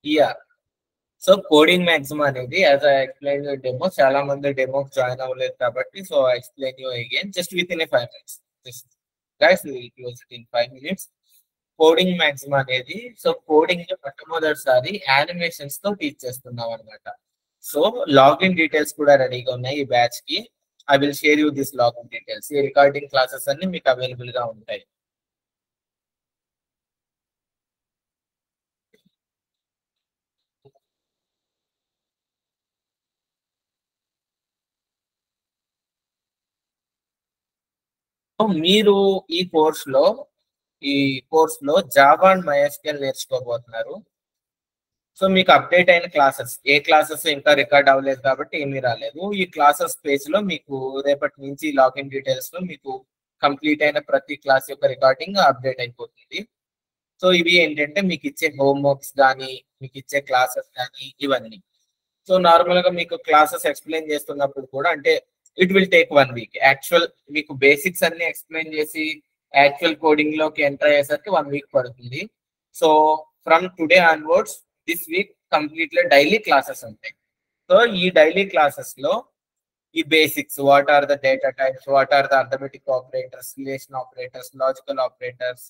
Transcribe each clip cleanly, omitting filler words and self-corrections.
Yeah. So coding maximum అనేది as I explain demo, చాలా మంది డెమో జాయిన్ అవ్వలేదు కాబట్టి so I explain you again just with in 5 minutes. Just guys will close it in 5 minutes. Coding maximum అనేది, so coding మొట్టమొదటిసారి animations తో teach చేస్తున్నాం అనమాట. సో లాగిన్ డీటెయిల్స్ కూడా రెడీగా ఉన్నాయి ఈ బ్యాచ్ కి. I will share you this login details. ఈ రికార్డింగ్ క్లాసెస్ అన్ని మీకు అవైలబుల్ గా ఉంటాయి. సో మీరు ఈ కోర్స్ లో జావా అండ్ MySQL నేర్చుకోబోతున్నారు. సో మీకు అప్డేట్ అయిన క్లాసెస్, ఏ క్లాసెస్ ఇంకా రికార్డ్ అవ్వలేదు కాబట్టి ఏమీ రాలేదు. ఈ క్లాసెస్ పేజ్ లో మీకు రేపటి నుంచి లాగిన్ డీటెయిల్స్ లో మీకు కంప్లీట్ అయిన ప్రతి క్లాస్ యొక్క రికార్డింగ్ అప్డేట్ అయిపోతుంది. సో ఇవి ఏంటంటే మీకు ఇచ్చే హోంవర్క్స్ కానీ, మీకు ఇచ్చే క్లాసెస్ కానీ ఇవన్నీ. సో నార్మల్ గా మీకు క్లాసెస్ ఎక్స్ప్లెయిన్ చేస్తున్నప్పుడు కూడా అంటే it will take 1 week. Actual మీకు బేసిక్స్ అన్ని ఎక్స్ప్లెయిన్ చేసి యాక్చువల్ కోడింగ్ లోకి ఎంటర్ అయ్యేసరికి 1 week పడుతుంది. So from today onwards this week completely daily classes ఉంటాయి. సో ఈ డైలీ క్లాసెస్ లో ఈ basics, what are the data types, what are the arithmetic operators, relation operators, logical operators,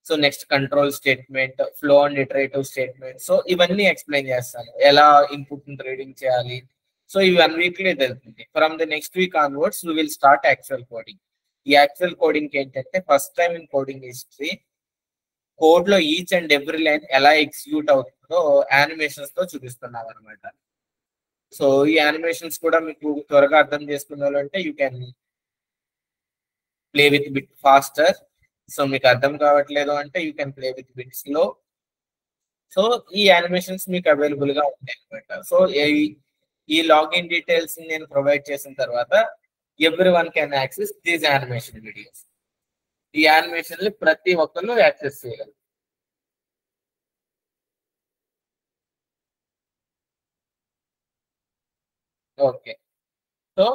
so next control statement, flow and iterative statement, so ఇవన్నీ explain చేస్తాను. ఎలా input reading చేయాలి. So ఇవి 1 week తెలుస్తుంది. From the next week onwards we will start actual coding. ఈ actual coding ఏంటంటే first time in coding history code లో each and every line ఎలా ఎగ్జిక్యూట్ అవుతుందో యానిమేషన్స్ తో చూపిస్తున్నాం అనమాట. సో ఈ యానిమేషన్స్ కూడా మీకు త్వరగా అర్థం చేసుకున్నారంటే you can play with bit faster. So మీకు అర్థం కావట్లేదు అంటే you can play with bit slow. So ఈ యానిమేషన్స్ మీకు అవైలబుల్ గా ఉంటాయి అనమాట. సో ఈ లాగిన్ డీటెయిల్స్ నేను ప్రొవైడ్ చేసిన తర్వాత every one can access these animation videos. ఈ యానిమేషన్ ప్రతి ఒక్కరు యాక్సెస్ చేయగలరు. Okay. So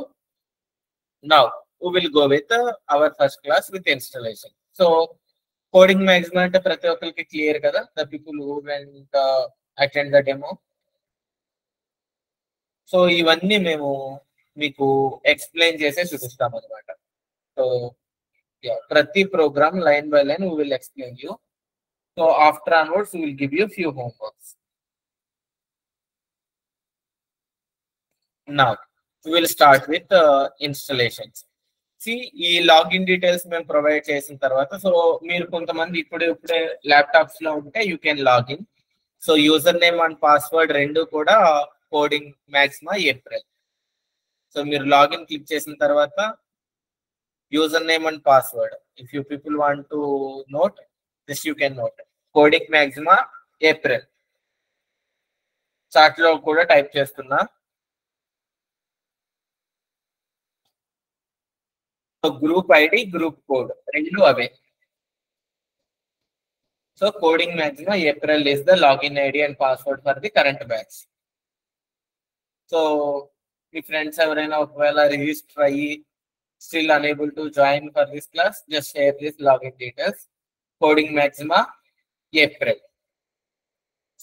now we will go with our first class with installation. So Coding Maxima అంటే ప్రతి ఒక్కరికి క్లియర్ కదా, the people who went attend the demo. So ఇవన్నీ మేము మీకు ఎక్స్ప్లెయిన్ చేసే చూపిస్తాం అనమాట. సో ప్రతి program line by line we will explain you. So after onwards we will give you few homeworks. Now we will start with installations. ఈ login details మేము ప్రొవైడ్ చేసిన తర్వాత, సో మీరు కొంతమంది ఇప్పుడే ల్యాప్టాప్స్ లో ఉంటే you can login. So user name and password రెండు కూడా కోడింగ్ మాక్సిమా ఏప్రిల్. సో మీరు లాగిన్ క్లిక్ చేసిన తర్వాత user name and password, if you people want to note this you can note Coding Maxima April. Chat లో కూడా type చేస్తున్నా. Group ID, group code రెండు అవే. So coding Maxima April is the login ID and password for the current batch. So మీ friends ఎవరైనా ఒకవేళ register అయ్యి still unable to join for this class, just share this login details. Coding Maxima April.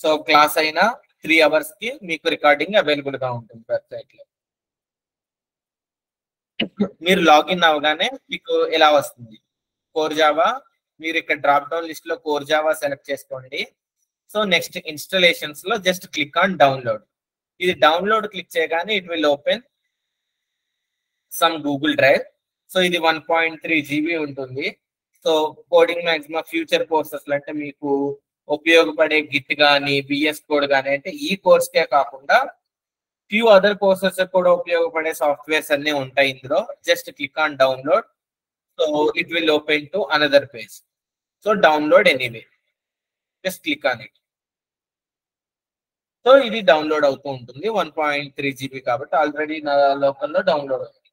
So class అయినా 3 hours కి మీకు recording available గా ఉంటుంది website లో. మీరు లాగిన్ అవగానే మీకు ఎలా వస్తుంది, కోర్ జావా, మీరు ఇక్కడ డ్రాప్ డౌన్ లిస్ట్ లో కోర్ జావా సెలెక్ట్ చేసుకోండి. సో నెక్స్ట్ ఇన్స్టాలేషన్స్ లో జస్ట్ క్లిక్ ఆన్ డౌన్లోడ్. ఇది డౌన్లోడ్ క్లిక్ చేయగానే it will open some Google drive. So ఇది 1.3 GB ఉంటుంది. So coding maxima future courses అంటే మీకు ఉపయోగపడే గిట్ కానీ, బిఎస్ కోడ్ కానీ, అంటే ఈ కోర్స్కే కాకుండా ఫ్యూ అదర్ కోర్సెస్ కూడా ఉపయోగపడే సాఫ్ట్వేర్స్ అన్ని ఉంటాయి ఇందులో. Just click on download. So it will open to another page. So download anyway, just click on it. So ఇది డౌన్లోడ్ అవుతూ ఉంటుంది. 1.3 GB కాబట్టి ఆల్రెడీ నా లోకల్లో డౌన్లోడ్ అవుతుంది.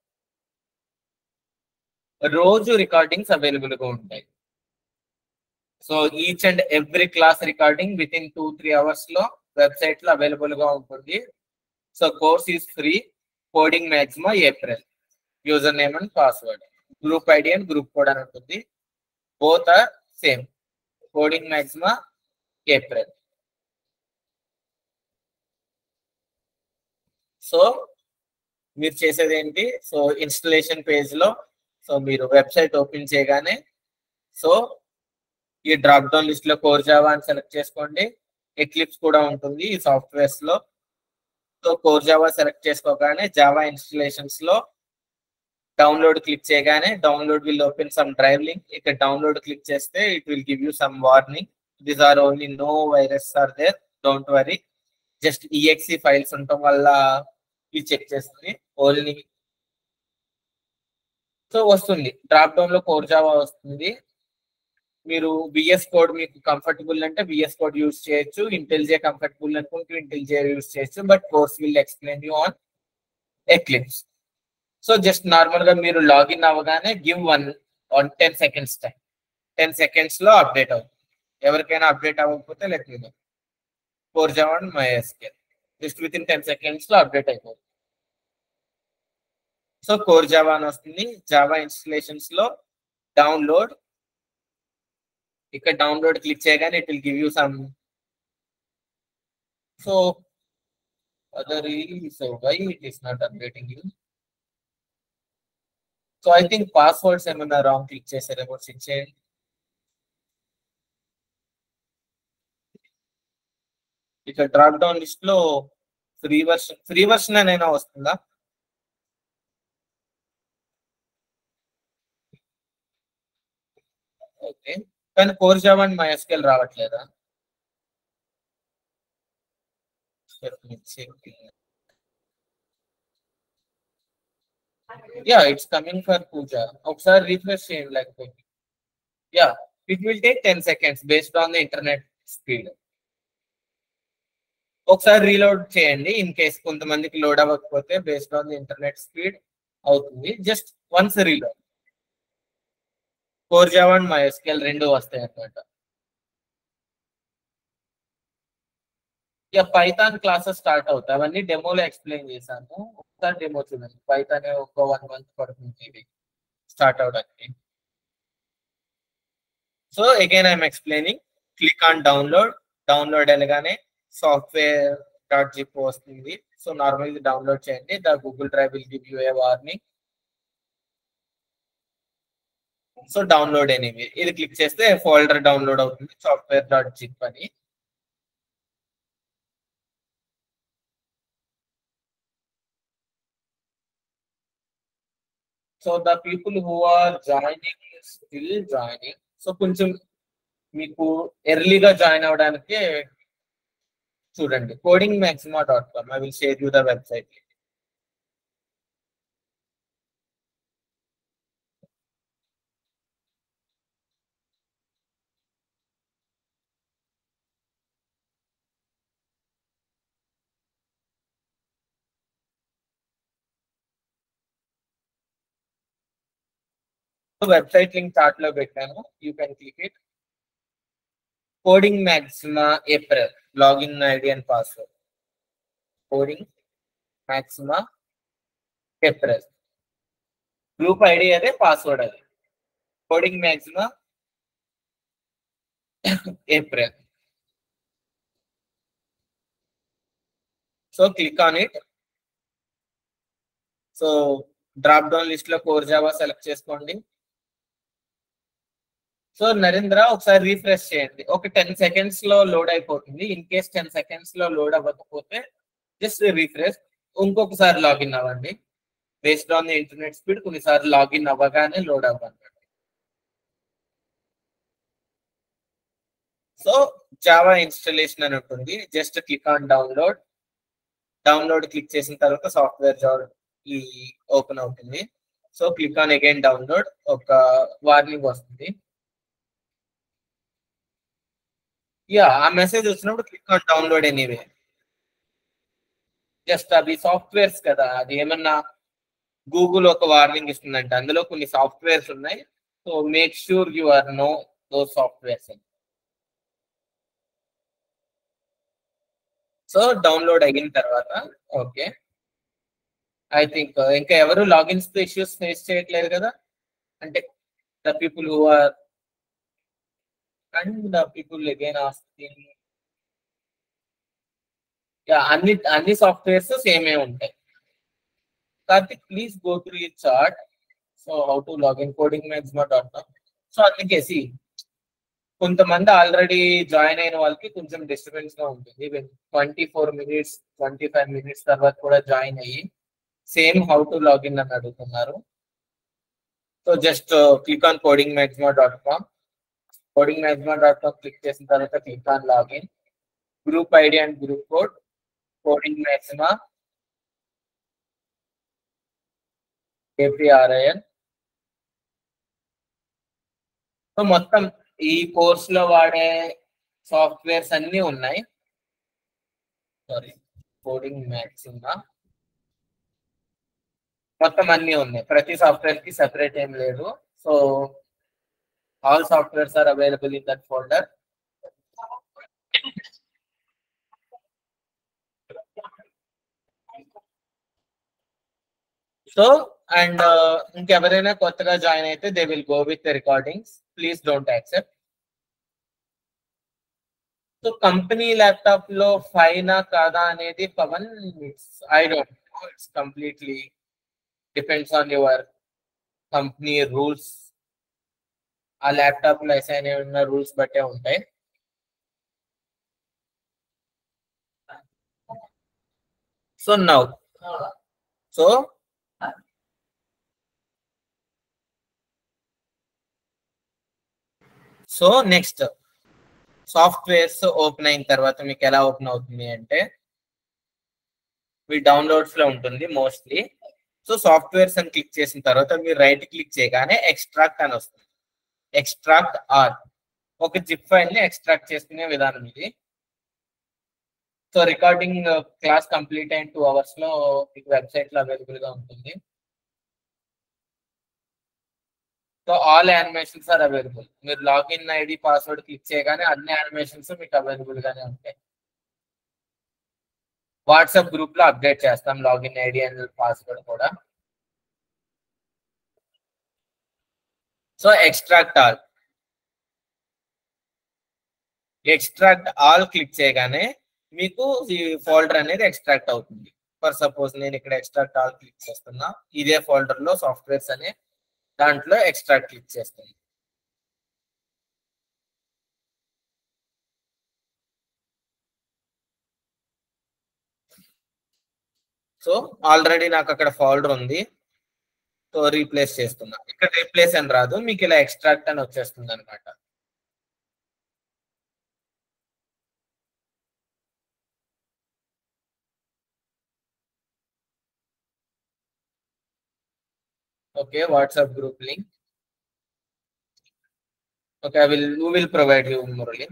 రోజు రికార్డింగ్స్ అవైలబుల్ గా ఉంటాయి. So each and every class recording with in 2-3 hours లో వెబ్సైట్ లో అవైలబుల్ గా ఉంటుంది. So course is free. Coding Maxima April. User name and password, group ID and group code అని ఉంటుంది. Both are same. Coding Maxima April. So మీరు చేసేది ఏంటి, so installation page లో సో మీరు వెబ్సైట్ ఓపెన్ చేయగానే సో ఈ డ్రాప్ డౌన్ లిస్ట్ లో కోర్ జావా అని సెలెక్ట్ చేసుకోండి. ఎక్లిప్స్ కూడా ఉంటుంది ఈ సాఫ్ట్వేర్స్ లో. సో కోర్ జావా సెలెక్ట్ చేసుకోగానే జావా ఇన్స్టలేషన్స్ లో డౌన్లోడ్ క్లిక్ చేయగానే download will open some drive link. ఇక్కడ డౌన్లోడ్ క్లిక్ చేస్తే it will give you some warning. These are only no virus are there, don't worry. Just EXE files ఉండటం వల్ల ఇది check చేస్తుంది only. So వస్తుంది drop down లో core Java వస్తుంది. మీరు విఎస్ కోడ్ మీకు కంఫర్టబుల్ అంటే విఎస్ కోడ్ యూజ్ చేయొచ్చు, ఇంటెల్జే కంఫర్టబుల్ అనుకుంటే ఇంటెల్జే యూజ్ చేయొచ్చు. But course will explain you on Eclipse. So just normal గా మీరు లాగిన్ అవ్వగానే గివ్ 10 seconds టైం. 10 seconds లో అప్డేట్ అవుతుంది. ఎవరికైనా అప్డేట్ అవ్వకపోతే let me know. Core Java and MySQL just with in 10 seconds లో అప్డేట్ అయిపోతుంది. సో కోర్ జావా అని వస్తుంది. జావా ఇన్స్టలేషన్స్ లో డౌన్లోడ్, ఇక్కడ డౌన్లోడ్ క్లిక్ చేయగానే it will give you some. So other so why it is not updating you. So I think passwords ఏమైనా wrong click చేశారేమో check చేయండి. ఇక్కడ డ్రాప్ డౌన్ లిస్ట్ లో ఫ్రీ వర్షన్ అయినా వస్తుందా? ఓకే, కానీ కోర్ జావా అండ్ MySQL రావట్లేదా? Yeah it's coming for Pooja. ఒకసారి రీఫ్రెష్ చేయండి లేకపోతే. Yeah it will take 10 seconds based on the internet speed. ఒకసారి రీలోడ్ చేయండి ఇన్ కేస్ కొంతమందికి లోడ్ అవ్వకపోతే based on the internet speed అవుతుంది. Just once reload. Core Java and MySQL రెండు వస్తాయి అన్నమాట. ఇక పైథాన్ క్లాసెస్ స్టార్ట్ అవుతాయి, అవన్నీ డెమోలో ఎక్స్ప్లెయిన్ చేశాను. ఒకసారి డెమో చూడండి. పైథాన్ ఒక 1 month పడుతుంది ఇది స్టార్ట్ అవడానికి. So again I'm explaining. Click on download. Download అనగానే software.zip వస్తుంది. సో నార్మల్ ఇది డౌన్లోడ్ చేయండి. The Google drive will give you a warning. So download anyway ఇది క్లిక్ చేస్తే ఫోల్డర్ డౌన్లోడ్ అవుతుంది software.zip అని. So the people who are joining still joining. So కొంచెం మీకు ఎర్లీగా జాయిన్ అవడానికి చూడండి codingmaxima.com. I will share you the website. Website link chat లో పెట్టాను, you can click it. Coding మ్యాక్సిమా April login ID and password. Coding మ్యాక్సిమా April group ID అదే, password అదే. Coding మ్యాక్సిమా April. So click on it. So drop down list లో core Java select చేసుకోండి. So Narendra ఒకసారి refresh చేయండి. ఒక 10 seconds లో load అయిపోతుంది. In case 10 seconds లో లోడ్ అవ్వకపోతే జస్ట్ రీఫ్రెష్. ఇంకొకసారి లాగిన్ అవ్వండి. Based on the internet speed కొన్నిసార్లు లాగిన్ అవ్వగానే లోడ్ అవ్వండి. సో జావా ఇన్స్టాలేషన్ అని ఉంటుంది. Just click on download. Download click చేసిన తర్వాత సాఫ్ట్వేర్ జావా ఈ ఓపెన్ అవుతుంది. So click on again download. ఒక వార్నింగ్ వస్తుంది. యా ఆ మెసేజ్ వచ్చినప్పుడు click on download anyway. Just అవి సాఫ్ట్వేర్స్ కదా, అది ఏమన్నా గూగుల్ ఒక వార్నింగ్ ఇస్తుందంటే అందులో కొన్ని సాఫ్ట్వేర్స్ ఉన్నాయి. So make sure you are know those softwares. So download అయిన తర్వాత ఓకే, ఐ థింక్ ఇంకా ఎవరు లాగిన్స్ ఇష్యూస్ ఫేస్ చేయట్లేదు కదా, అంటే the people who are and the people again asking. అన్ని సాఫ్ట్వేర్స్ సేమే ఉంటాయి. Karthik, please go through your chart. So how to log in codingmaxima.com. So అందుకేసి కొంతమంది ఆల్రెడీ జాయిన్ అయిన వాళ్ళకి కొంచెం డిస్టర్బెన్స్ గా ఉంటుంది. 24 minutes 25 minutes తర్వాత కూడా జాయిన్ అయ్యి సేమ్ హౌ టు లాగిన్ అని అడుగుతున్నారు. So just click on codingmaxima.com. codingmaxima.com click చేసిన తర్వాత click on login. Group ID and group code coding maxima APRIN. So మొత్తం ఈ కోర్స్ లో వాడే సాఫ్ట్వేర్స్ అన్ని ఉన్నాయి. సారీ, కోడింగ్ మాక్సిమా మొత్తం అన్ని ఉన్నాయి. ప్రతి సాఫ్ట్వేర్ కి సెపరేట్ ఏం లేదు. So all softwares are available in that folder. So and ఇంకెవరైనా కొత్తగా జాయిన్ అయితే they will go with the recordings. Please don't accept. So company laptop లో ఫైనా కాదా అనేది Pavan, I don't know, it's completely depends on your company rules. ఆ laptop లో assign అయి ఉన్న రూల్స్ బట్టే ఉంటాయి. So now so next softwares open అయిన తర్వాత మీకు ఎలా ఓపెన్ అవుతుంది అంటే మీ డౌన్లోడ్స్ లో ఉంటుంది మోస్ట్లీ. సో సాఫ్ట్వేర్స్ అని క్లిక్ చేసిన తర్వాత మీరు రైట్ క్లిక్ చేయగానే ఎక్స్ట్రాక్ట్ అని వస్తుంది. ఎక్స్ట్రాక్ట్ ఆల్, ఒక జిప్ ఫైల్ ని ఎక్స్ట్రాక్ట్ చేసుకునే విధానం ఇది. సో రికార్డింగ్ క్లాస్ కంప్లీట్ అయిన 2 hours లో మీకు వెబ్సైట్ లో అవైలబుల్ గా ఉంటుంది. So all animations are available. మీరు లాగిన్ ఐడి పాస్వర్డ్ క్లిక్ చేయగానే అన్ని యానిమేషన్స్ మీకు అవైలబుల్ గానే ఉంటాయి. వాట్సాప్ గ్రూప్ లో అప్డేట్ చేస్తాం లాగిన్ ఐడి అండ్ పాస్వర్డ్ కూడా. సో ఎక్స్ట్రాక్ట్ ఆల్ క్లిక్ చేయగానే మీకు ఈ ఫోల్డర్ అనేది ఎక్స్ట్రాక్ట్ అవుతుంది. ఫర్ సపోజ్ నేను ఇక్కడ ఎక్స్ట్రాక్ట్ ఆల్ క్లిక్ చేస్తున్నా, ఇదే ఫోల్డర్ లో సాఫ్ట్వేర్స్ అనే దాంట్లో ఎక్స్ట్రాక్ట్ క్లిక్ చేస్తుంది. సో ఆల్రెడీ నాకు అక్కడ ఫోల్డర్ ఉంది. సో రీప్లేస్ చేస్తున్నా. ఇక్కడ రీప్లేస్ అని రాదు, మీకు ఇలా ఎక్స్ట్రాక్ట్ అని వచ్చేస్తుంది అనమాట. Okay, WhatsApp group link. Okay, who will provide you, Murali?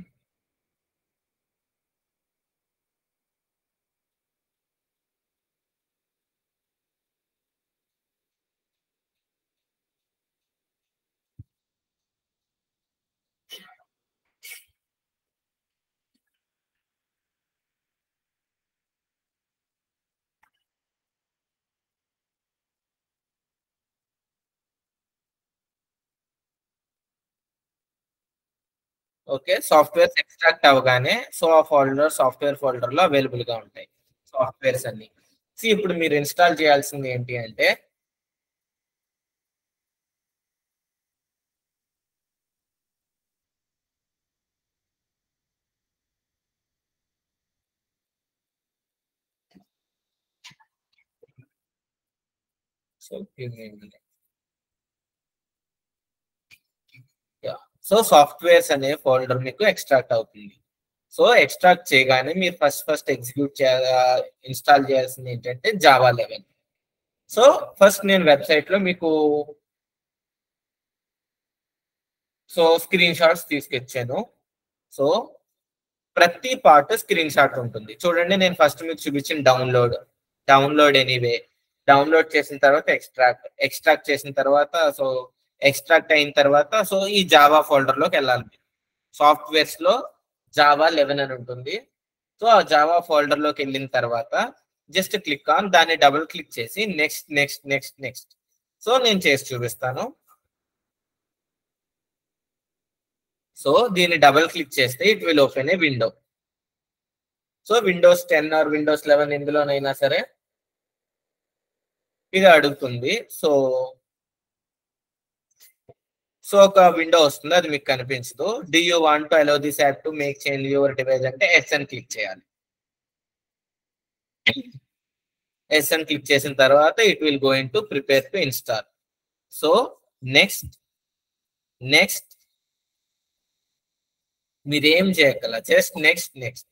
Okay, softwares extract అవగానే సో ఆ ఫోల్డర్ సాఫ్ట్వేర్ ఫోల్డర్ లో అవైలబుల్ గా ఉంటాయి సాఫ్ట్వేర్స్ అన్ని. సో ఇప్పుడు మీరు ఇన్స్టాల్ చేయాల్సింది ఏంటి అంటే సో సాఫ్ట్వేర్స్ అనే ఫోల్డర్ మీకు ఎక్స్ట్రాక్ట్ అవుతుంది. సో ఎక్స్ట్రాక్ట్ చేయగానే మీరు ఫస్ట్ ఎగ్జిక్యూట్ ఇన్స్టాల్ చేయాల్సింది ఏంటంటే జావా 11. సో ఫస్ట్ నేను వెబ్సైట్ లో మీకు స్క్రీన్ షాట్స్ తీసుకొచ్చాను. సో ప్రతి పార్ట్ స్క్రీన్ షాట్ ఉంటుంది. చూడండి, నేను ఫస్ట్ మీకు చూపించిన డౌన్లోడ్ ఎనీవే, డౌన్లోడ్ చేసిన తర్వాత ఎక్స్ట్రాక్ట్ చేసిన తర్వాత ఎక్స్ట్రాక్ట్ అయిన తర్వాత ఈ జావా ఫోల్డర్ లోకి వెళ్ళాలి. సాఫ్ట్వేర్స్ లో జావా 11 అని ఉంటుంది. సో ఆ జావా ఫోల్డర్ లోకి వెళ్ళిన తర్వాత జస్ట్ క్లిక్ ఆన్ దాన్ని డబుల్ క్లిక్ చేసి నెక్స్ట్. సో నేను చేసి చూపిస్తాను. సో దీన్ని డబుల్ క్లిక్ చేస్తే it will open a window. So Windows 10 or Windows 11 ఎందులోనైనా సరే ఇది అడుగుతుంది. సో ఒక విండో వస్తుంది, అది మీకు కనిపించదు. Do you want to allow this app to make change your device అంటే ఎస్ అని క్లిక్ చేయాలి. ఎస్ అని క్లిక్ చేసిన తర్వాత it will going to prepare to install. So next మీరేం చేయగల, just next.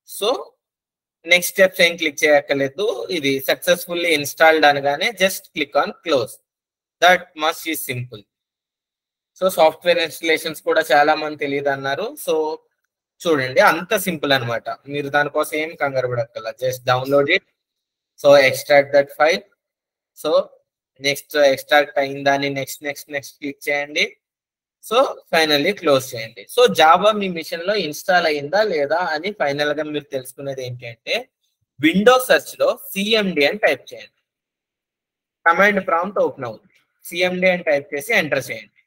So next steps ఏం క్లిక్ చేయక్కర్లేదు. ఇది సక్సెస్ఫుల్లీ ఇన్స్టాల్డ్ అనగానే just click on close. That must is simple. So software installations కూడా చాలా మంది తెలియదు అన్నారు. సో చూడండి, అంత సింపుల్ అనమాట. మీరు దానికోసం ఏం కంగారు పడక్కల, just download it. So extract that file. So next extract అయిందని నెక్స్ట్ క్లిక్ చేయండి. సో ఫైనల్లీ క్లోజ్ చేయండి. సో జావా మీ మిషన్ లో ఇన్స్టాల్ అయిందా లేదా అని ఫైనల్ గా మీరు తెలుసుకునేది ఏంటంటే, విండోస్ సెర్చ్ లో సిఎండి అని టైప్ చేయండి. కమాండ్ ప్రాంప్ట్ ఓపెన్ అవుతుంది. సిఎండి అని టైప్ చేసి ఎంటర్ చేయండి.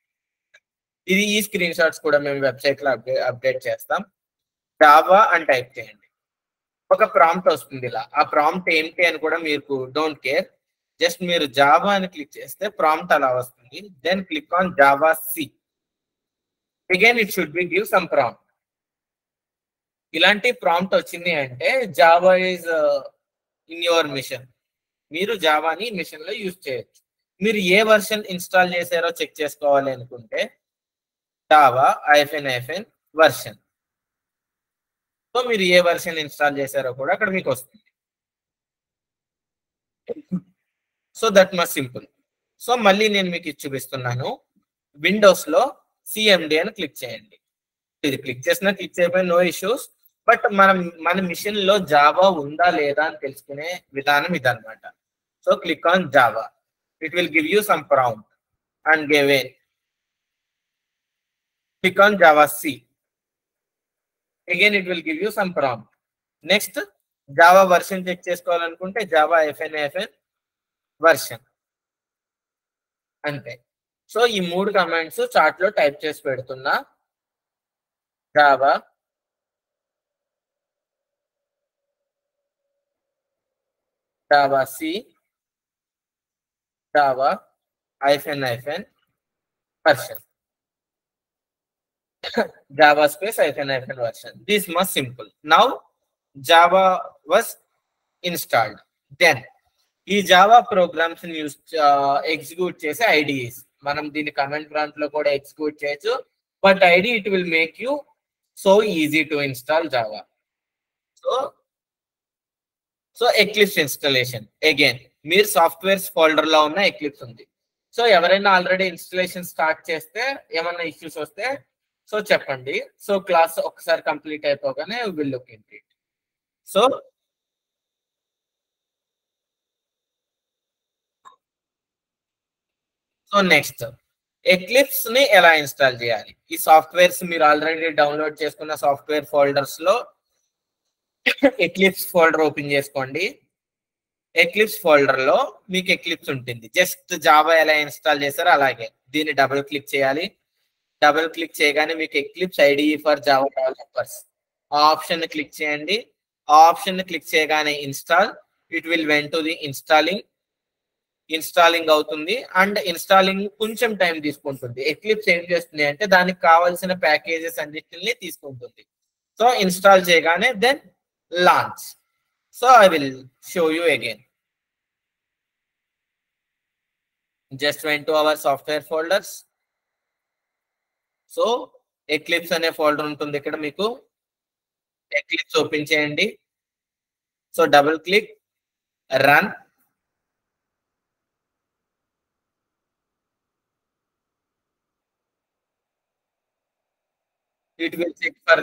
ఇది ఈ స్క్రీన్ షాట్స్ కూడా మేము వెబ్సైట్ లో అప్డేట్ చేస్తాం. జావా అని టైప్ చేయండి. ఒక ప్రాంప్ట్ వస్తుంది ఇలా. ఆ ప్రాంప్ట్ ఏంటి అని కూడా మీకు డోంట్ కేర్. జస్ట్ మీరు జావా అని క్లిక్ చేస్తే ప్రాంప్ట్ అలా వస్తుంది. Then click on javac. Again it should be give some prompt. ఇలాంటి ప్రాంప్ట్ వచ్చింది అంటే Java is in your machine. మీరు జావాని మిషన్ లో యూజ్ చేయొచ్చు. మీరు ఏ వర్షన్ ఇన్స్టాల్ చేశారో చెక్ చేసుకోవాలి అనుకుంటే జావా --- వర్షన్. సో మీరు ఏ వర్షన్ ఇన్స్టాల్ చేశారో కూడా అక్కడ మీకు వస్తుంది. So that must simple. So మళ్ళీ నేను మీకు ఇది చూపిస్తున్నాను. విండోస్ లో సిఎండి అని క్లిక్ చేయండి. ఇది క్లిక్ చేసినా క్లిక్ చేయకపోయినా నో ఇష్యూస్. బట్ మన మిషన్ లో జావా ఉందా లేదా అని తెలుసుకునే విధానం ఇదన్నమాట. So click on Java. It will give you some prompt and give in. Click on javac. Again it will give you some prompt. Next Java version check చేసుకోవాలనుకుంటే Java --- version. అంతే. So ఈ 3 commands chat లో type చేసి పెడుతున్నా. Javac, Java --- version. Java space --- version. This much simple. Now Java was installed. Then ఈ Java programmes ని execute చేసే IDEs మనం దీన్ని కమెంట్ ప్రాంప్ట్ లో కూడా ఎగ్జిక్యూట్ చేయొచ్చు. But ID it will make you so easy to install Java. So eclipse installation. Again మీరు softwares folder లో ఉన్న ఎక్లిప్స్ ఉంది. సో ఎవరైనా ఆల్రెడీ ఇన్స్టాలేషన్ స్టార్ట్ చేస్తే ఏమన్నా ఇష్యూస్ వస్తే సో చెప్పండి. సో క్లాస్ ఒకసారి కంప్లీట్ అయిపోగానే will look into it. So next eclipse ని ఎలా ఇన్స్టాల్ చేయాలి. ఈ సాఫ్ట్వేర్స్ మీరు ఆల్రెడీ డౌన్లోడ్ చేసుకున్న సాఫ్ట్వేర్ ఫోల్డర్స్ లో ఎక్లిప్స్ ఫోల్డర్ ఓపెన్ చేసుకోండి. ఎక్లిప్స్ ఫోల్డర్ లో మీకు ఎక్లిప్స్ ఉంటుంది. జస్ట్ జావా ఎలా ఇన్స్టాల్ చేస్తారో అలాగే దీన్ని డబుల్ క్లిక్ చేయాలి. డబుల్ క్లిక్ చేయగానే మీకు Eclipse IDE for Java developers ఆ ఆప్షన్ క్లిక్ చేయండి. ఆ ఆప్షన్ క్లిక్ చేయగానే install. It will went to the installing అవుతుంది. అండ్ ఇన్స్టాలింగ్ కొంచెం టైం తీసుకుంటుంది. ఎక్లిప్స్ ఏం చేస్తుంది అంటే దానికి కావాల్సిన ప్యాకేజెస్ అన్నిటిని తీసుకుంటుంది. సో ఇన్స్టాల్ చేయగానే then launch. So I will show you again. Just went to our software folders. So Eclipse అనే ఫోల్డర్ ఉంటుంది ఇక్కడ. మీకు ఎక్లిప్స్ ఓపెన్ చేయండి. So double click, run. It will check for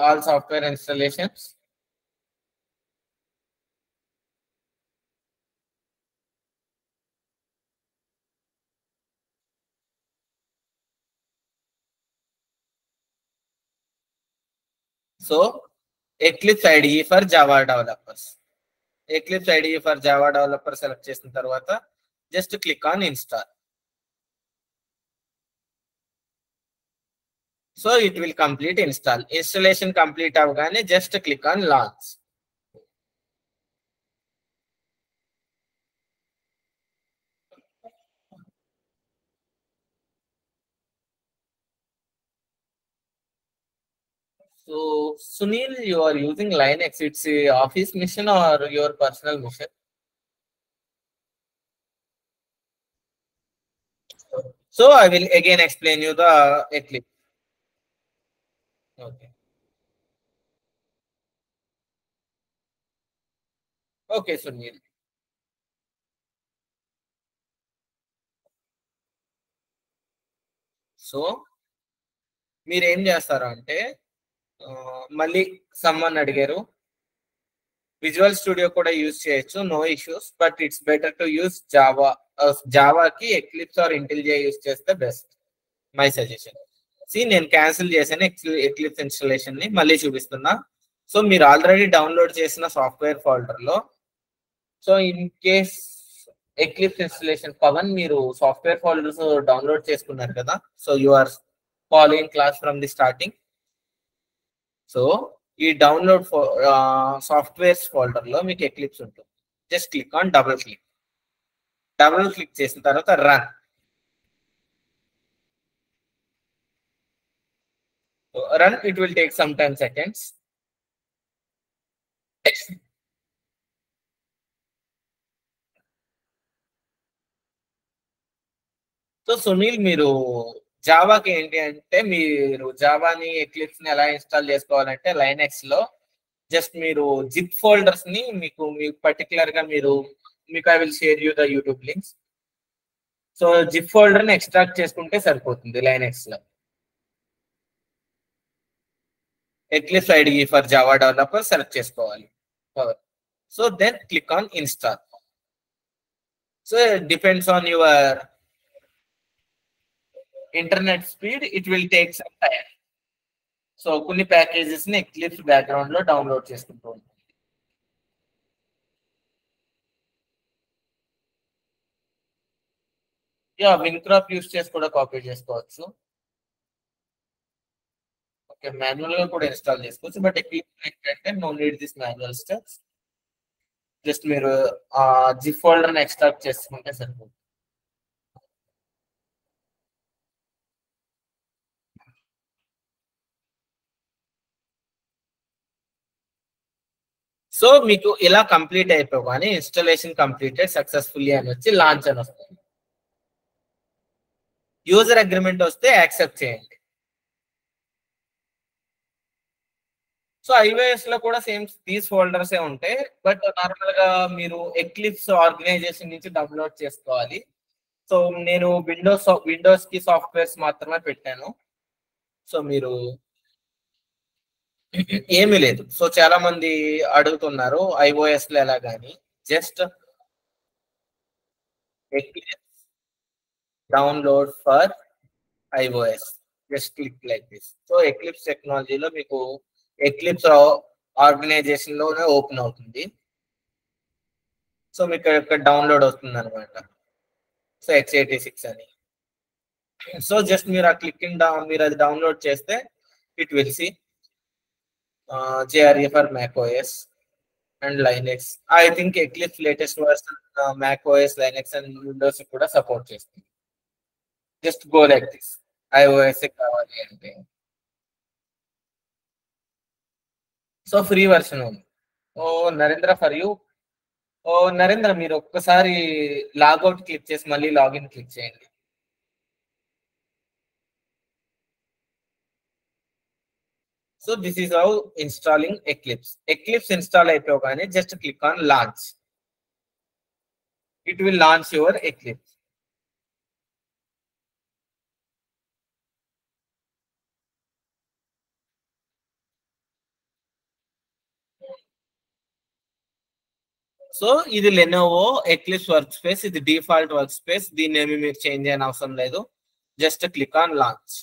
all software installations. So Eclipse IDE for Java developers. Eclipse IDE for Java developers select చేసిన తర్వాత just click on install. So it will complete installation complete అవగానే just click on launch. So, Sunil, you are using Linux. It's a office mission or your personal mission? So, I will again explain you the Eclipse. Okay. Okay, Sunil. So మీరు ఏం చేస్తారు అంటే మళ్ళీ సమ్మన్ అడిగారు. Visual Studio కూడా use చేయొచ్చు, no issues. But it's better to use Java. జావాకి ఎక్లిప్స్ ఆర్ ఇంటెలిజే యూజ్ చేస్తే బెస్ట్. My suggestion. నేను క్యాన్సిల్ చేశాను ఎక్లిప్స్ ఇన్స్టాలేషన్ ని, మళ్ళీ చూపిస్తున్నా. సో మీరు ఆల్రెడీ డౌన్లోడ్ చేసిన సాఫ్ట్వేర్ ఫోల్డర్ లో, so in case Eclipse installation Pavan మీరు సాఫ్ట్వేర్ ఫోల్డర్స్ డౌన్లోడ్ చేసుకున్నారు కదా. So you are following class from the starting. So ఈ డౌన్లోడ్ సాఫ్ట్వేర్స్ ఫోల్డర్ లో మీకు ఎక్లిప్స్ ఉంటుంది. Just click on double click చేసిన తర్వాత run. Run, it will take some 10 seconds. So Sunil, మీరు జావాకి ఏంటి అంటే, మీరు జావాని ఎక్లిప్స్ ని ఎలా ఇన్స్టాల్ చేసుకోవాలంటే లైనెక్స్ లో జస్ట్ మీరు జిప్ ఫోల్డర్స్ ని మీకు పర్టికులర్ గా మీకు I will share you the YouTube links. So zip folder ని ఎక్స్ట్రాక్ట్ చేసుకుంటే సరిపోతుంది లైనెక్స్ లో. Eclipse IDE for Java developer select చేసుకోవాలి. So then click on install. So depends on your internet speed, it will take some time. So కొన్ని packages ని Eclipse background లో download చేసుకుంటూ ఉంటాం. విన్క్రాఫ్ట్ యూస్ చేసి కూడా కాపీ చేసుకోవచ్చు. ఓకే, మాన్యువల్ గా కూడా ఇన్స్టాల్ చేసుకోవచ్చు. బట్ ఎక్లిప్స్ ఏంటంటే no need this manual steps. Just మీరు ఆ జిప్ ఫోల్డర్ ని ఎక్స్ట్రాక్ట్ చేసుకుంటే సరిపోతుంది. సో మీకు ఇలా కంప్లీట్ అయిపోగానే ఇన్స్టాలేషన్ కంప్లీటెడ్ సక్సెస్ఫుల్లీ అని వచ్చి లాంచ్ అని వస్తుంది. యూజర్ అగ్రిమెంట్ వస్తే యాక్సెప్ట్ చేయండి. సో ఐఓఎస్ లో కూడా సేమ్ దీస్ ఫోల్డర్స్ ఉంటాయి. బట్ నార్మల్ గా మీరు ఎక్లిప్స్ ఆర్గనైజేషన్ నుంచి డౌన్లోడ్ చేసుకోవాలి. సో నేను విండోస్ కి సాఫ్ట్వేర్స్ మాత్రమే పెట్టాను. సో మీరు ఏమీ లేదు. సో చాలా మంది అడుగుతున్నారు ఐఓఎస్ లో ఎలా గాని. Just eclipse download for iOS, just click like this. So eclipse టెక్నాలజీలో మీకు ఎక్లిప్స్ ఆర్గనైజేషన్ లోనే ఓపెన్ అవుతుంది. సో మీకు ఇక్కడ డౌన్లోడ్ అవుతుంది అనమాట. సో x86 అని. సో జస్ట్ మీరు ఆ క్లికింగ్ మీరు అది డౌన్లోడ్ చేస్తే it will see JRE for Mac OS and Linux. I think Eclipse latest version Mac OS, Linux and Windows కూడా సపోర్ట్ చేస్తుంది. Just go like this. IOS కావాలి అంటే సో ఫ్రీ వర్షన్ ఉంది. Oh Narendra for you. Oh Narendra, మీరు ఒక్కసారి logout click చేసి మళ్ళీ login click చేయండి. So this is how installing Eclipse. Eclipse install అయిపోగానే just click on launch. It will launch your eclipse. So ఇది లెనోవో ఎక్లిప్స్ వర్క్ స్పేస్. ఇది default work space. దీన్ని ఏమి మీరు చేంజ్ చేయని అవసరం లేదు. Just click on launch.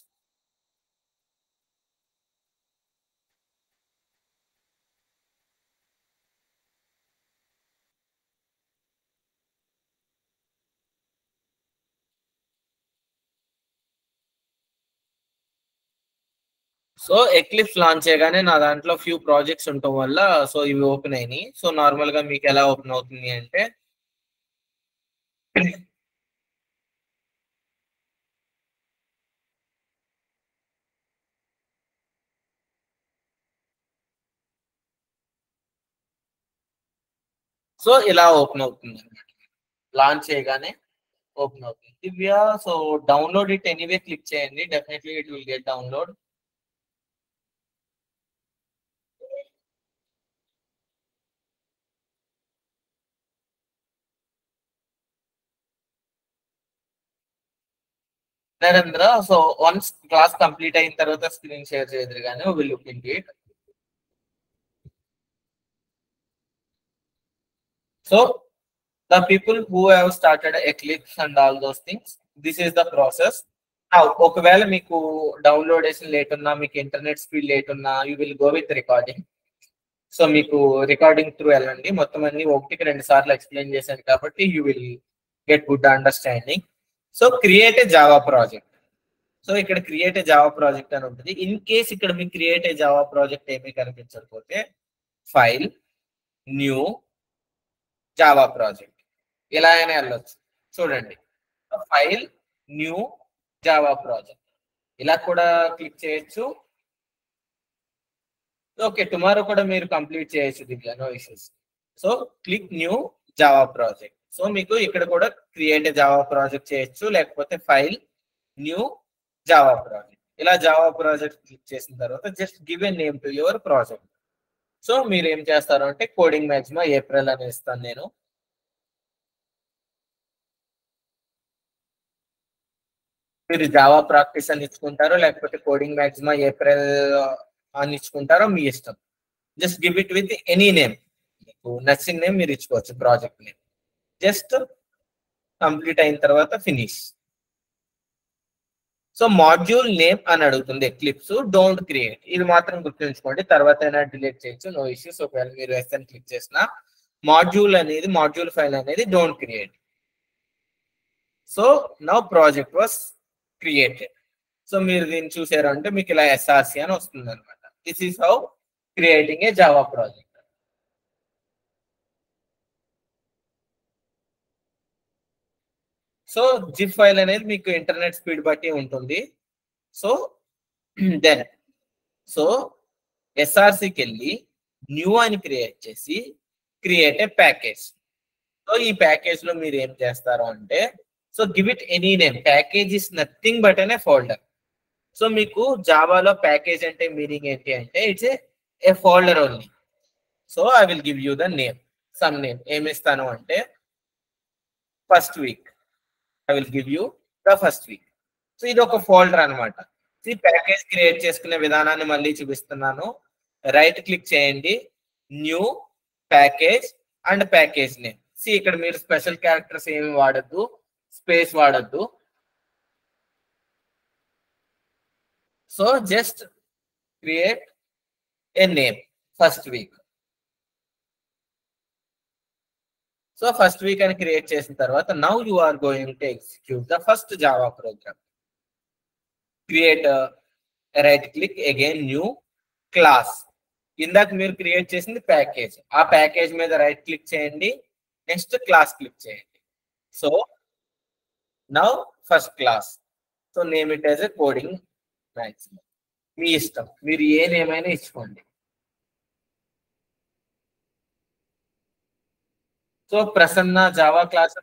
So eclipse launch చేయగానే నా దాంట్లో ఫ్యూ ప్రాజెక్ట్స్ ఉండటం వల్ల సో ఇవి ఓపెన్ అయినాయి. సో నార్మల్ గా మీకు ఎలా ఓపెన్ అవుతుంది అంటే సో ఇలా ఓపెన్ అవుతుంది అనమాట. లాంచ్ చేయగానే ఓపెన్ అవుతుంది. Divya, so download it anyway click చేయండి, definitely it will get download. Narendra, so once class complete అయిన తర్వాత స్క్రీన్ షేర్ చేయదు కానీ will look in it. So the people who have started Eclipse and all those things, this is the process. Now ఒకవేళ మీకు డౌన్లోడేషన్ late ఉన్నా, మీకు internet speed late ఉన్నా, you will go with recording. So మీకు recording through వెళ్ళండి. మొత్తం అన్ని ఒకటికి 2 సార్లు ఎక్స్ప్లెయిన్ చేశాను కాబట్టి you will get good understanding. So create a Java project. So ఇక్కడ క్రియేట్ ఏ జావా ప్రాజెక్ట్ అని ఉంటుంది. ఇన్ కేస్ ఇక్కడ మీకు క్రియేట్ ఏ జావా ప్రాజెక్ట్ ఏమీ కనిపించకపోతే ఫైల్ న్యూ జావా ప్రాజెక్ట్ ఇలా అయినా వెళ్ళొచ్చు. చూడండి, ఫైల్ న్యూ జావా ప్రాజెక్ట్ ఇలా కూడా క్లిక్ చేయొచ్చు. ఓకే, టుమారో కూడా మీరు కంప్లీట్ చేయొచ్చు Divya, no issues. So click new Java project. So మీకు ఇక్కడ కూడా క్రియేట్ జావా ప్రాజెక్ట్ చేయొచ్చు, లేకపోతే ఫైల్ న్యూ జావా ప్రాజెక్ట్. ఇలా జావా ప్రాజెక్ట్ క్లిక్ చేసిన తర్వాత just give a name to your project. So మీరు ఏం చేస్తారు అంటే కోడింగ్ మ్యాక్సిమా ఏప్రిల్ అని ఇస్తాను నేను. మీరు జావా ప్రాక్టీస్ అని ఇచ్చుకుంటారో లేకపోతే కోడింగ్ మ్యాక్సిమా ఏప్రిల్ అని ఇచ్చుకుంటారో మీ ఇష్టం. Just give it with any name, మీకు నచ్చిన నేమ్ మీరు ఇచ్చుకోవచ్చు ప్రాజెక్ట్ నేమ్. జస్ట్ కంప్లీట్ అయిన తర్వాత ఫినిష్. సో మాడ్యూల్ నేమ్ అని అడుగుతుంది ఎక్లిప్స్, డోంట్ క్రియేట్. ఇది మాత్రం గుర్తుంచుకోండి, తర్వాత అయినా డిలీట్ చేయొచ్చు, నో ఇష్యూస్. ఒకవేళ మీరు ఎస్ఎన్ క్లిక్ చేసిన మాడ్యూల్ అనేది, మాడ్యూల్ ఫైల్ అనేది don't create. So now project was created. So మీరు దీన్ని చూసారంటే మీకు ఇలా ఎస్ఆర్సి అని వస్తుంది అనమాట. This is how creating a Java project. So zip file అనేది మీకు ఇంటర్నెట్ స్పీడ్ బట్టి ఉంటుంది. సో దెన్ సో ఎస్ఆర్సికి వెళ్ళి న్యూ అని క్రియేట్ చేసి క్రియేట్ ఏ ప్యాకేజ్. సో ఈ ప్యాకేజ్ లో మీరు ఏం చేస్తారు అంటే so give it any name. Package is nothing but అనే ఫోల్డర్. సో మీకు జావాలో ప్యాకేజ్ అంటే మీనింగ్ ఏంటి అంటే it's a folder only. So I will give you the name, some name. ఏమి ఇస్తాను అంటే first week. I will give you the first week. So ఇది ఒక ఫోల్డర్ అనమాట. ఈ ప్యాకేజ్ క్రియేట్ చేసుకునే విధానాన్ని మళ్ళీ చూపిస్తున్నాను. రైట్ క్లిక్ చేయండి, new package and package name. See ఇక్కడ మీరు స్పెషల్ క్యారెక్టర్స్ ఏమి వాడద్దు, స్పేస్ వాడద్దు. So just create a name, first week. So first week అని క్రియేట్ చేసిన తర్వాత now you are going to execute the first Java program. Create, right click, again new class. ఇందాక మీరు క్రియేట్ చేసింది package, ఆ ప్యాకేజ్ మీద right click చేయండి, next class click చేయండి. So now first class. So name it as a coding maximum. మీ ఇష్టం, మీరు ఏ నేమ్ అయినా ఇచ్చుకోండి. సో ప్రసన్న జావా క్లాస్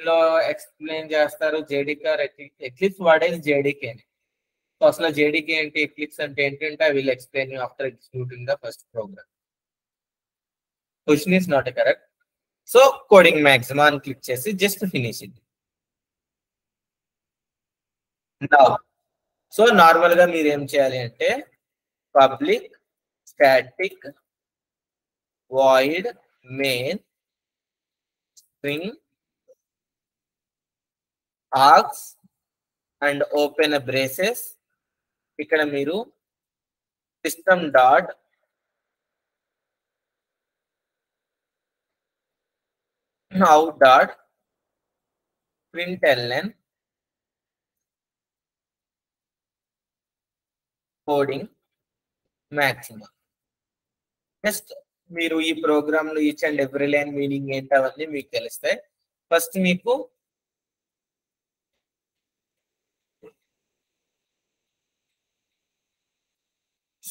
లో ఎక్స్ప్లెయిన్ చేస్తారు. జేడీకే ఎక్లిప్స్ వాడేది జేడీకే. సో అసలు జేడీకే ఏంటి, ఎక్లిప్స్ అంటే ఏంటంటే I will explain you after executing the first program. Question is not correct. So coding maxima అని క్లిక్ చేసి just finish it. So normal గా మీరు ఏం చేయాలి అంటే public static void main string args and open braces. ఇక్కడ మీరు system dot out dot println coding maxima. Next మీరు ఈ ప్రోగ్రామ్ లో each and every line meaning ఏంటి అవన్నీ మీకు తెలుస్తాయి. ఫస్ట్ మీకు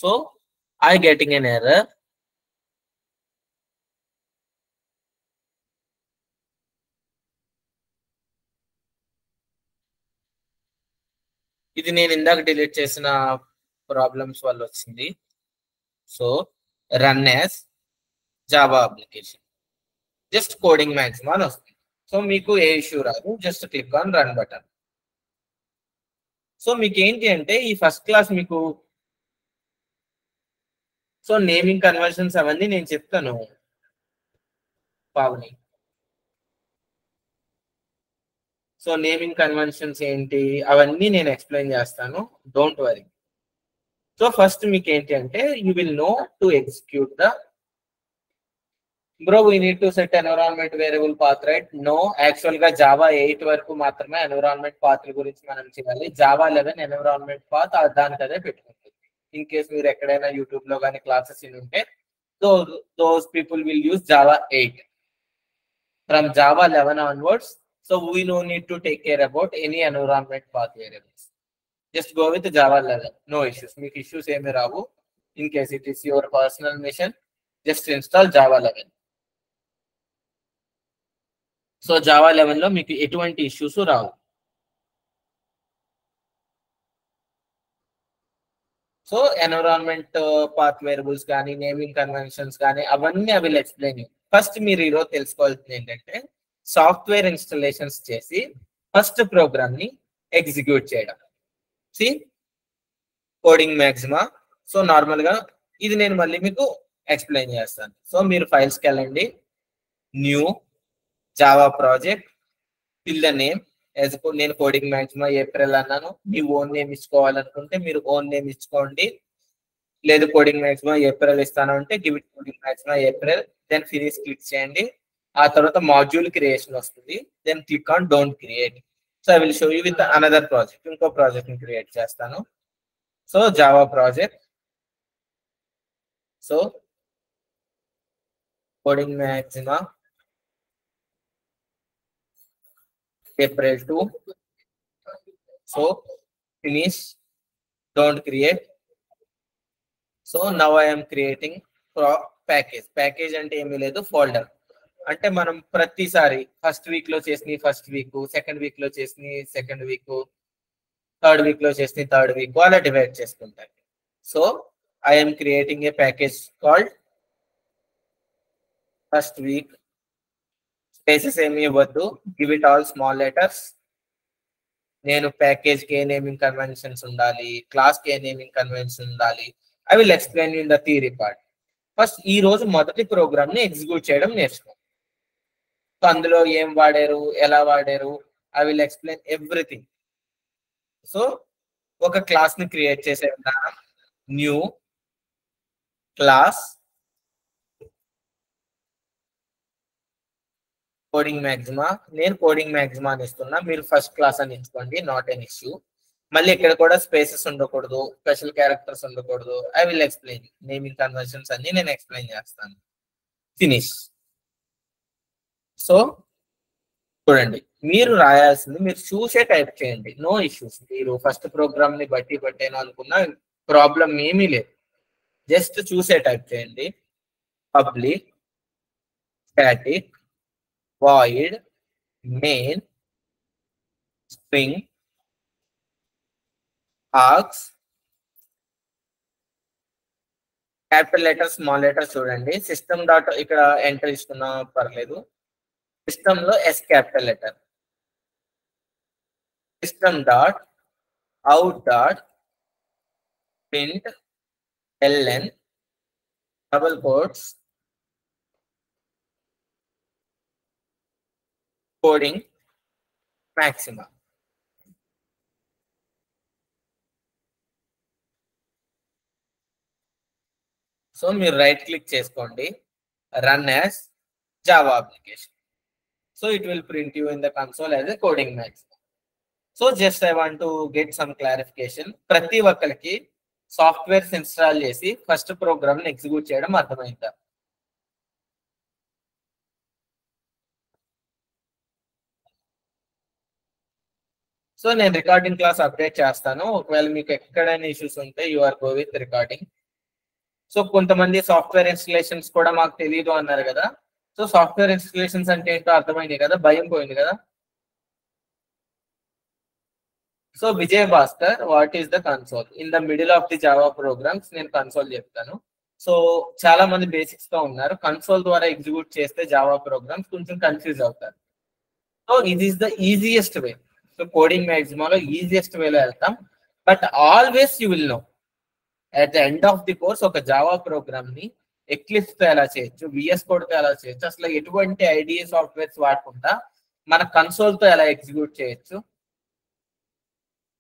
so I getting N error. ఇది నేను ఇందాక డిలీట్ చేసిన ప్రాబ్లమ్స్ వల్ల వచ్చింది. So run as Java application, just coding maxima అని వస్తుంది. సో మీకు ఏ ఇష్యూ రాదు, just click on run button. So మీకు ఏంటి అంటే ఈ ఫస్ట్ క్లాస్ మీకు సో నేమింగ్ కన్వర్షన్స్ అవన్నీ నేను చెప్తాను పావని. సో నేమింగ్ కన్వెన్షన్స్ ఏంటి అవన్నీ నేను ఎక్స్ప్లెయిన్ చేస్తాను, డోంట్ వరీ. సో ఫస్ట్ మీకు ఏంటి అంటే you will know to execute the bro we need to set environment variable path, right? No, actual గా జావా 8 వరకు మాత్రమే ఎన్విరాన్మెంట్ పాత్ గురించి మనం చేయాలి. జావా 11 ఎన్విరాన్మెంట్ పాత్ దానికి అదే పెట్టుకుంటుంది. ఇన్ కేస్ మీరు ఎక్కడైనా యూట్యూబ్ లో కానీ క్లాసెస్ ఉంటే those people will use Java 8. From Java 11 onwards, so we no need to take care about any environment path variables. Just go with Java 11. No issues. Meek issues emi ravu. In case it is your personal mission, just install Java 11. So Java 11 lo meeku etuvanti issues ravu. So environment path variables gaani, naming conventions gaani avanni I will explain you. First మీరు ఈరోజు తెలుసుకోవాల్సింది ఏంటంటే software installations చేసి first program ని execute చేయడం. C coding Maxima. So normal గా ఇది నేను మళ్ళీ మీకు ఎక్స్ప్లెయిన్ చేస్తాను. సో మీరు ఫైల్స్ కి వెళ్ళండి, new Java project, fill the name. నేను కోడింగ్ మాక్సిమా ఏప్రిల్ అన్నాను. మీ ఓన్ నేమ్ ఇచ్చుకోవాలనుకుంటే మీరు ఓన్ నేమ్ ఇచ్చుకోండి. లేదు కోడింగ్ మాక్సిమా ఏప్రిల్ ఇస్తాను అంటే give it coding Maxima April. Then finish click చేయండి. ఆ తర్వాత మాడ్యూల్ క్రియేషన్ వస్తుంది. Then click on don't create. So I will show you with another project. ఇంకో ప్రాజెక్ట్ ని క్రియేట్ చేస్తాను. So Java project, so coding Maxima April 2. So finish, don't create. So now I am creating package. Package అంటే ఏమీ లేదు, folder. అంటే మనం ప్రతిసారి first week లో చేసిన ఫస్ట్ వీక్, సెకండ్ వీక్ లో చేసిన సెకండ్ వీక్, థర్డ్ వీక్ లో చేసిన థర్డ్ వీక్ అలా డివైడ్ చేసుకుంటాం. So I'm creating a package called first week. Spaces ఏమి ఇవ్వద్దు, give it all small letters. నేను ప్యాకేజ్ కి ఏ నేమింగ్ కన్వెన్షన్స్ ఉండాలి, క్లాస్ కి ఏ నేమింగ్ కన్వెన్షన్ ఉండాలి, I will explain in the theory part. First ఈ రోజు మొదటి ప్రోగ్రామ్ ని ఎగ్జిక్యూట్ చేయడం నేర్చుకో. సో అందులో ఏం వాడారు, ఎలా వాడారు, I will explain everything. So ఒక క్లాస్ ని క్రియేట్ చేసే విధానం, న్యూ క్లాస్ కోడింగ్ మాక్సిమా. నేను కోడింగ్ మాక్సిమా అని ఇస్తున్నా, మీరు ఫస్ట్ క్లాస్ అని ఇచ్చుకోండి, నాట్ ఎన్ ఇష్యూ. మళ్ళీ ఇక్కడ కూడా స్పేసెస్ ఉండకూడదు, స్పెషల్ క్యారెక్టర్స్ ఉండకూడదు. I will explain naming conversions అన్ని నేను ఎక్స్ప్లెయిన్ చేస్తాను. ఫినిష్. సో చూడండి, మీరు రాయాల్సింది మీరు చూసే టైప్ చేయండి, నో ఇష్యూస్. మీరు ఫస్ట్ ప్రోగ్రామ్ ని బట్టి పట్టేను అనుకున్న ప్రాబ్లం ఏమీ లేదు, జస్ట్ చూసే టైప్ చేయండి. Public static void main string args. Capital letter small letter చూడండి. సిస్టమ్ డాట్ ఇక్కడ ఎంటర్ ఇస్తున్నా పర్లేదు. సిస్టమ్ లో S capital letter, system dot out dot print ln double quotes coding Maxima. So మీరు రైట్ క్లిక్ చేసుకోండి, run as Java application. So it will print you in the console as a coding Maxima. So just I want to get some clarification. ప్రతి ఒక్కరికి software install చేసి first program ని execute చేయడం అర్థమైందా? So నేను recording class update చేస్తాను. ఒకవేళ మీకు ఎక్కడైనా ఇష్యూస్ ఉంటే you are go with recording. So కొంతమంది సాఫ్ట్వేర్ ఇన్స్టలేషన్స్ కూడా మాకు తెలియదు అన్నారు కదా. సో సాఫ్ట్వేర్ ఇన్స్టలేషన్స్ అంటే ఏంటో అర్థమైంది కదా, భయం పోయింది కదా. So Vijay Bhaskar, what is the console? In the middle of the Java programs నేను కన్సోల్ చెప్తాను. సో చాలా మంది బేసిక్స్ గా ఉన్నారు, కన్సోల్ ద్వారా ఎగ్జిక్యూట్ చేస్తే జావా ప్రోగ్రామ్స్ కొంచెం కన్ఫ్యూజ్ అవుతారు. సో ఇది is the easiest way. So coding మ్యాక్సిమాలో ఈజియెస్ట్ వేలో వెళ్తాం. But always you will know at the end of the course ఒక జావా ప్రోగ్రామ్ ని ఎక్లిప్స్ తో ఎలా చేయొచ్చు, విఎస్ కోడ్ తో ఎలా చేయొచ్చు, అసలు ఎటువంటి ఐడియా సాఫ్ట్వేర్స్ వాడకుండా మన కన్సోల్ తో ఎలా ఎగ్జిక్యూట్ చేయొచ్చు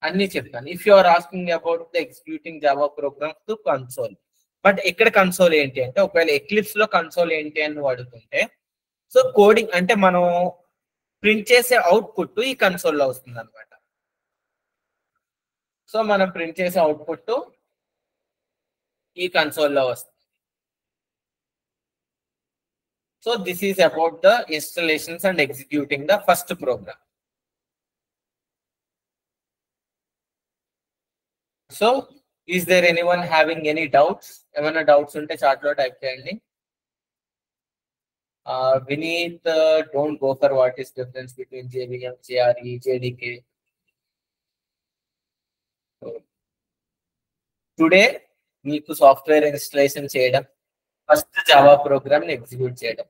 అన్ని చెప్తాను. If you are asking about the executing Java programs to console. But ఇక్కడ కన్సోల్ ఏంటి అంటే, ఒకవేళ ఎక్లిప్స్ లో కన్సోల్ ఏంటి అని నువ్వు అడుగుతుంటే, సో కోడింగ్ అంటే మనం ప్రింట్ చేసే అవుట్పుట్ ఈ కన్సోల్ లో వస్తుంది అనమాట. సో మనం ప్రింట్ చేసే అవుట్పుట్ ఈ కన్సోల్ లో వస్తుంది. So this is about the installations and executing the first program. So is there anyone having any doubts? ఏమైనా డౌట్స్ ఉంటే చాట్ లో టైప్ చేయండి. Vineet, don't go for what is difference between JVM, JRE, JDK. Today మీకు software installation చేయడం, first Java program ని execute చేయడం.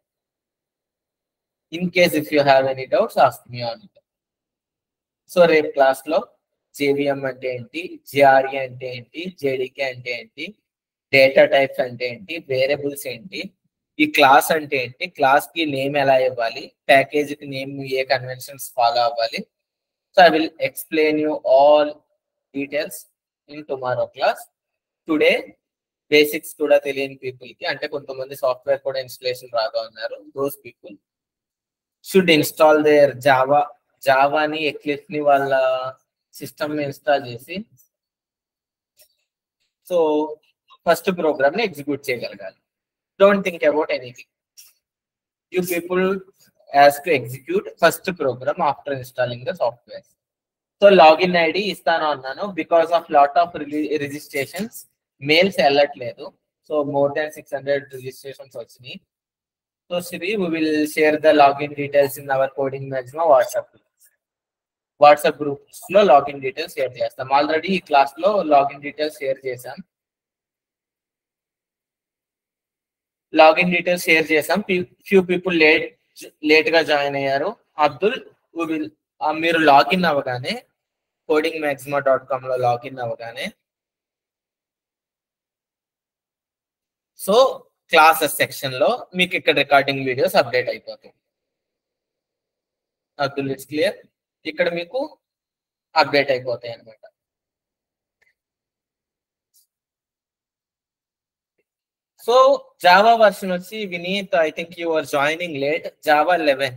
In case if you have any doubts ask me on it. So రేపు class లో JVM అంటే ఏంటి, JRE అంటే ఏంటి, JDK అంటే ఏంటి, డేటా టైప్స్ అంటే ఏంటి, వేరియబుల్స్ ఏంటి, ఈ క్లాస్ అంటే ఏంటి, క్లాస్ కి నేమ్ ఎలా ఇవ్వాలి, ప్యాకేజ్ కి నేమ్ ఏ కన్వెన్షన్స్ ఫాలో అవ్వాలి. So I will explain you all details in tomorrow class. Today basics కూడా తెలియని పీపుల్ కి, అంటే కొంతమంది సాఫ్ట్వేర్ కూడా ఇన్స్టలేషన్ రాగా ఉన్నారు, those people should install their జావాని ఎక్లిప్స్ ని వాళ్ళ సిస్టమ్ ఇన్స్టాల్ చేసి సో ఫస్ట్ ప్రోగ్రామ్ ని ఎగ్జిక్యూట్ చేయగలగాలి. Don't think about anything. You people has to execute first program after installing the software. So login ID istanu annanu because of lot of registrations mails ellatledu. So more than 600 registrations vachini. So Sri, we will share the login details in our Coding Maxima WhatsApp groups lo login details share chestam. Already ee class lo login details share chesam. Login details share చేసాం. Few people late గా join అయ్యారు. అబ్దుల్, మీరు login అవ్వగానే codingmaxima.com లో login అవ్వగానే so classes section లో మీకు ఇక్కడ రికార్డింగ్ వీడియోస్ అప్డేట్ అయిపోతాయి. Abdul, it's clear? ఇక్కడ మీకు అప్డేట్ అయిపోతాయి అనమాట. సో జావా వర్షన్ వచ్చి Vineet, I think you are joining late, Java 11.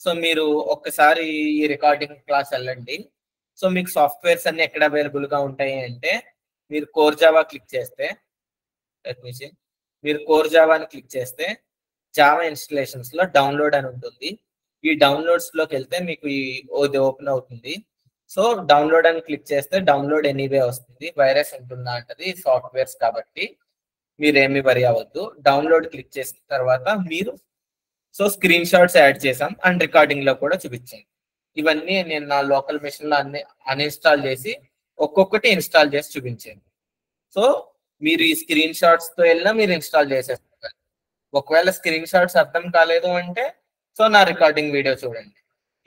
So మీరు ఒక్కసారి ఈ రికార్డింగ్ క్లాస్ వెళ్ళండి. సో మీకు సాఫ్ట్వేర్స్ అన్ని ఎక్కడ అవైలబుల్ గా ఉంటాయి అంటే, మీరు కోర్ జావా క్లిక్ చేస్తే, మీరు కోర్ జావాని క్లిక్ చేస్తే జావా ఇన్స్టలేషన్స్ లో డౌన్లోడ్ అని ఉంటుంది. ఈ డౌన్లోడ్స్ లోకి వెళ్తే మీకు ఇది ఓపెన్ అవుతుంది. సో డౌన్లోడ్ అని క్లిక్ చేస్తే డౌన్లోడ్ ఎనీవే వస్తుంది. వైరస్ ఉంటుందా అంటది, సాఫ్ట్వేర్స్ కాబట్టి మీరేమి వరి అవ్వద్దు. డౌన్లోడ్ క్లిక్ చేసిన తర్వాత మీరు సో స్క్రీన్ షాట్స్ యాడ్ చేసాం అండ్ రికార్డింగ్ లో కూడా చూపించాను. ఇవన్నీ నేను నా లోకల్ మెషిన్ లో అన్ని అన్ఇన్స్టాల్ చేసి ఒక్కొక్కటి ఇన్స్టాల్ చేసి చూపించాను. సో మీరు ఈ స్క్రీన్ షాట్స్ తో వెళ్ళినా మీరు ఇన్స్టాల్ చేసేస్తారు. ఒకవేళ స్క్రీన్ షాట్స్ అర్థం కాలేదు అంటే సో నా రికార్డింగ్ వీడియో చూడండి.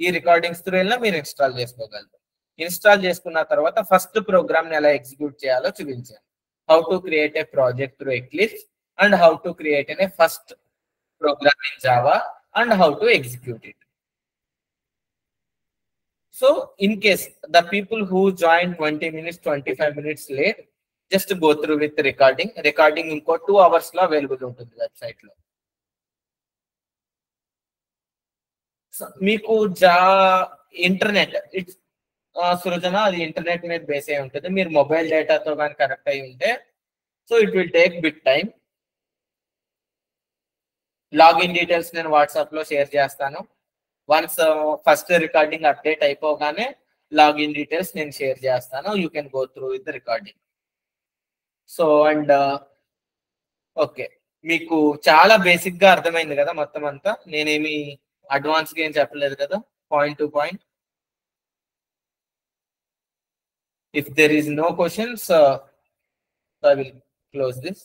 ఈ రికార్డింగ్స్ తో వెళ్ళినా మీరు ఇన్స్టాల్ చేసుకోగలరు. ఇన్స్టాల్ చేసుకున్న తర్వాత ఫస్ట్ ప్రోగ్రామ్ ని ఎలా ఎగ్జిక్యూట్ చేయాలో చూపించాను. How to create a project through Eclipse and how to create a first program in Java and how to execute it. So in case the people who joined 20 minutes, 25 minutes late, just go through with the recording. Recording inko 2 hours lo available ఉంటుంది website లో. So మీకు internet సృజన అది internet మీద base అయి ఉంటుంది. మీరు mobile డేటాతో కానీ కనెక్ట్ అయి ఉంటే so it will take bit time. Login details నేను వాట్సాప్ లో షేర్ చేస్తాను. వన్స్ ఫస్ట్ రికార్డింగ్ అప్డేట్ అయిపోగానే లాగిన్ డీటెయిల్స్ నేను షేర్ చేస్తాను. You can go through with recording. So and okay, మీకు చాలా బేసిక్ గా అర్థమైంది కదా మొత్తం అంతా. నేనేమి అడ్వాన్స్ గా ఏం చెప్పలేదు కదా, point to point. If there is no questions I will close this.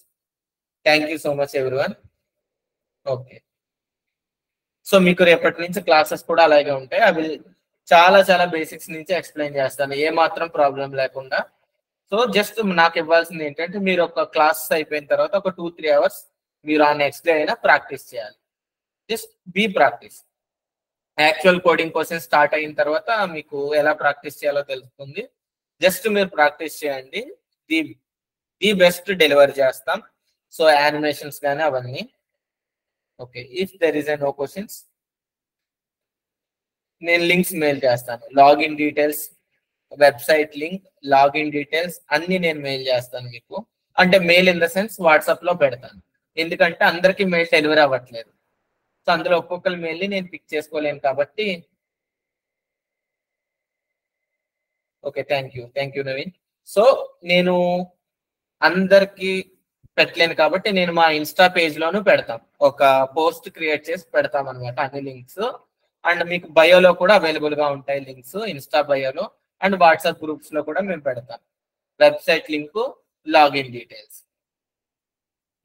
Thank you so much everyone. Okay, so మీకు రేపటి నుంచి క్లాసెస్ కూడా అలాగే ఉంటాయి. అవి చాలా చాలా బేసిక్స్ నుంచి ఎక్స్ప్లెయిన్ చేస్తాను, ఏ మాత్రం ప్రాబ్లం లేకుండా. సో జస్ట్ నాకు ఇవ్వాల్సింది ఏంటంటే మీరు ఒక క్లాసెస్ అయిపోయిన తర్వాత ఒక 2-3 అవర్స్ మీరు ఆ నెక్స్ట్ డే అయినా ప్రాక్టీస్ చేయాలి. Just be practice. Actual coding కోసం స్టార్ట్ అయిన తర్వాత మీకు ఎలా ప్రాక్టీస్ చేయాలో తెలుస్తుంది. జస్ట్ మీరు ప్రాక్టీస్ చేయండి. ది బెస్ట్ డెలివర్ చేస్తాం. సో యానిమేషన్స్ కానీ అవన్నీ. Okay, if there is no questions నేను లింక్స్ మెయిల్ చేస్తాను. Login details, website link, login details అన్ని నేను మెయిల్ చేస్తాను మీకు. అంటే mail in the sense WhatsApp లో పెడతాను, ఎందుకంటే అందరికీ మెయిల్ డెలివరీ అవ్వట్లేదు. సో అందులో ఒక్కొక్కరి మెయిల్ ని నేను పిక్ చేసుకోలేను కాబట్టి. Okay, thank you Naveen. So నేను అందరికి పెట్టలేను కాబట్టి నేను మా ఇన్స్టా పేజ్ లోను పెడతాం, ఒక పోస్ట్ క్రియేట్ చేసి పెడతాం అనమాట అన్ని లింక్స్. అండ్ మీకు బయోలో కూడా అవైలబుల్ గా ఉంటాయి లింక్స్, ఇన్స్టా బయోలో. అండ్ వాట్సాప్ గ్రూప్స్ లో కూడా మేము పెడతాం website link, login details.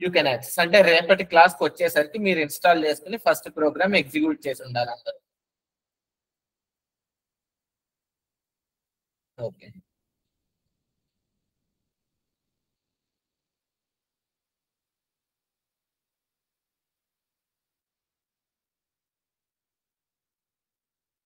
You can access. అంటే రేపటి క్లాస్కి వచ్చేసరికి మీరు ఇన్స్టాల్ చేసుకుని ఫస్ట్ ప్రోగ్రామ్ ఎగ్జిక్యూట్ చేసి ఉండాలి అందరూ. ఓకే.